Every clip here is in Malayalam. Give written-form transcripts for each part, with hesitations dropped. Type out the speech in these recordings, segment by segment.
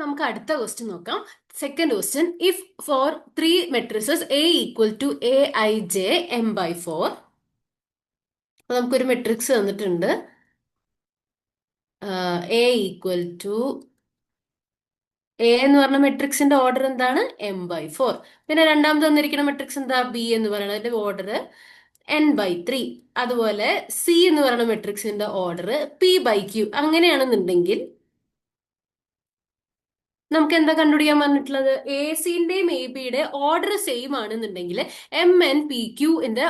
നമുക്ക് അടുത്ത ക്വസ്റ്റ്യൻ നോക്കാം. Second question, if four three matrices A equal to A I J M by four. അപ്പൊ നമുക്കൊരു മെട്രിക്സ് തന്നിട്ടുണ്ട്. എ ഈക്വൽ ടു എ എന്ന് പറഞ്ഞ മെട്രിക്സിന്റെ ഓർഡർ എന്താണ്? M by four. പിന്നെ രണ്ടാമത് തന്നിരിക്കുന്ന മെട്രിക്സ് എന്താ? ബി എന്ന് പറയുന്നത്. അതിന്റെ ഓർഡർ എൻ ബൈ ത്രീ. അതുപോലെ സി എന്ന് പറയുന്ന മെട്രിക്സിന്റെ ഓർഡർ പി ബൈ ക്യൂ. അങ്ങനെയാണെന്നുണ്ടെങ്കിൽ നമുക്ക് എന്താ കണ്ടുപിടിക്കാൻ പറഞ്ഞിട്ടുള്ളത്? എ സിന്റെയും എ ബിയുടെ ഓർഡർ സെയിം ആണെന്നുണ്ടെങ്കിൽ എം എൻ പി ക്യൂന്റെ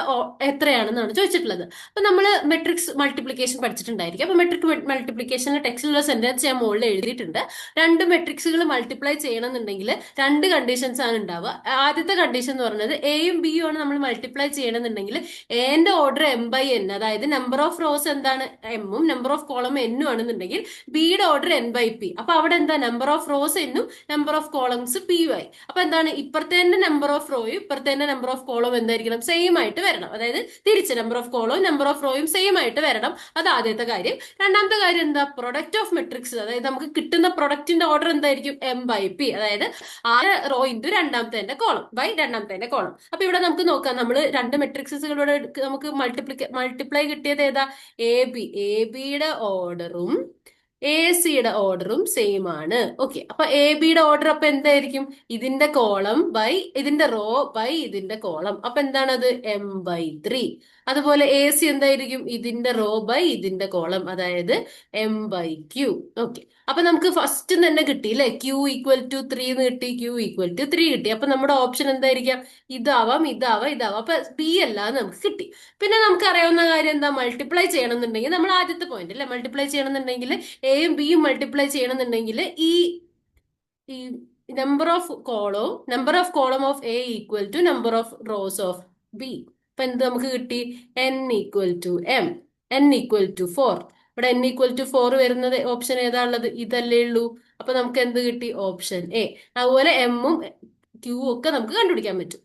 എത്രയാണെന്നാണ് ചോദിച്ചിട്ടുള്ളത്. അപ്പൊ നമ്മൾ മെട്രിക്സ് മൾട്ടിപ്ലിക്കേഷൻ പഠിച്ചിട്ടുണ്ടായിരിക്കും. അപ്പൊ മെട്രിക് മൾട്ടിപ്ലിക്കേഷനിലെ ടെക്സ്റ്റിലുള്ള സെന്റൻസ് ഞാൻ മുകളിൽ എഴുതിയിട്ടുണ്ട്. രണ്ട് മെട്രിക്സുകൾ മൾട്ടിപ്ലൈ ചെയ്യണമെന്നുണ്ടെങ്കിൽ രണ്ട് കണ്ടീഷൻസ് ആണ് ഉണ്ടാവുക. ആദ്യത്തെ കണ്ടീഷൻ എന്ന് പറയുന്നത് എയും ബിയും ആണ് നമ്മൾ മൾട്ടിപ്ലൈ ചെയ്യണമെന്നുണ്ടെങ്കിൽ എന്റെ ഓർഡർ എം ബൈ എൻ, അതായത് നമ്പർ ഓഫ് റോസ് എന്താണ്? എമ്മും നമ്പർ ഓഫ് കോളം എന്നും ആണെന്നുണ്ടെങ്കിൽ ബിയുടെ ഓർഡർ എൻ ബൈ പി. അപ്പൊ അവിടെ എന്താ? നമ്പർ ഓഫ് റോസ് എന്നും നമ്പർ ഓഫ് കോളംസ് പി ആയി. അപ്പൊ എന്താണ്? ഇപ്പുറത്തെ നമ്പർ ഓഫ് റോയും ഇപ്പുറത്തെ നമ്പർ ഓഫ് കോളവും എന്തായിരിക്കണം? സെയിം ആയിട്ട് വരണം. അതായത് തിരിച്ച് നമ്പർ ഓഫ് കോളവും നമ്പർ ഓഫ് റോയും സെയിം ആയിട്ട് വരണം. അത് ആദ്യത്തെ കാര്യം. രണ്ടാമത്തെ കാര്യം എന്താ? പ്രൊഡക്റ്റ് ഓഫ് മെട്രിക്സ്, അതായത് നമുക്ക് കിട്ടുന്ന പ്രൊഡക്റ്റിന്റെ ഓർഡർ എന്തായിരിക്കും? M by P. അതായത് ആ റോ ഇൻറ്റു രണ്ടാമത്തെ കോളം ബൈ രണ്ടാമത്തെ കോളം. അപ്പൊ ഇവിടെ നമുക്ക് നോക്കാം, നമ്മൾ രണ്ട് മെട്രിക്സുകളോട് നമുക്ക് മൾട്ടിപ്ലൈ കിട്ടിയത് ഏതാ? A B. എ ബിയുടെ ഓർഡറും എ സിയുടെ ഓർഡറും സെയിം ആണ്. ഓക്കെ, അപ്പൊ എ ബിയുടെ ഓർഡർ അപ്പൊ എന്തായിരിക്കും? ഇതിന്റെ കോളം ബൈ ഇതിന്റെ റോ ബൈ ഇതിന്റെ കോളം. അപ്പൊ എന്താണത്? M by three. അതുപോലെ എ സി എന്തായിരിക്കും? ഇതിന്റെ റോ ബൈ ഇതിന്റെ കോളം, അതായത് എം ബൈ ക്യൂ. ഓക്കെ, അപ്പൊ നമുക്ക് ഫസ്റ്റ് തന്നെ കിട്ടി അല്ലെ? ക്യൂ ഈക്വൽ ടു ത്രീ എന്ന് കിട്ടി, ക്യൂ ഈക്വൽ ടു ത്രീ കിട്ടി. അപ്പൊ നമ്മുടെ ഓപ്ഷൻ എന്തായിരിക്കാം? ഇതാവാം, ഇതാവാം, ഇതാവാം. അപ്പൊ ബി അല്ലാതെ നമുക്ക് കിട്ടി. പിന്നെ നമുക്ക് അറിയാവുന്ന കാര്യം എന്താ? മൾട്ടിപ്ലൈ ചെയ്യണമെന്നുണ്ടെങ്കിൽ നമ്മൾ ആദ്യത്തെ പോയിന്റ് അല്ലെ, മൾട്ടിപ്ലൈ ചെയ്യണമെന്നുണ്ടെങ്കിൽ എയും ബിയും മൾട്ടിപ്ലൈ ചെയ്യണമെന്നുണ്ടെങ്കിൽ ഈ ഈ number of column of A equal to number of rows of B. അപ്പൊ എന്ത് നമുക്ക് കിട്ടി? N equal to M, N equal to four. ഇവിടെ എൻ ഈക്വൽ ടു ഫോർ വരുന്നത് ഓപ്ഷൻ ഏതാ ഉള്ളത്? ഇതല്ലേ ഉള്ളൂ. അപ്പൊ നമുക്ക് എന്ത് കിട്ടി? Option A. അതുപോലെ എമ്മും ക്യൂ ഒക്കെ നമുക്ക് കണ്ടുപിടിക്കാൻ പറ്റും.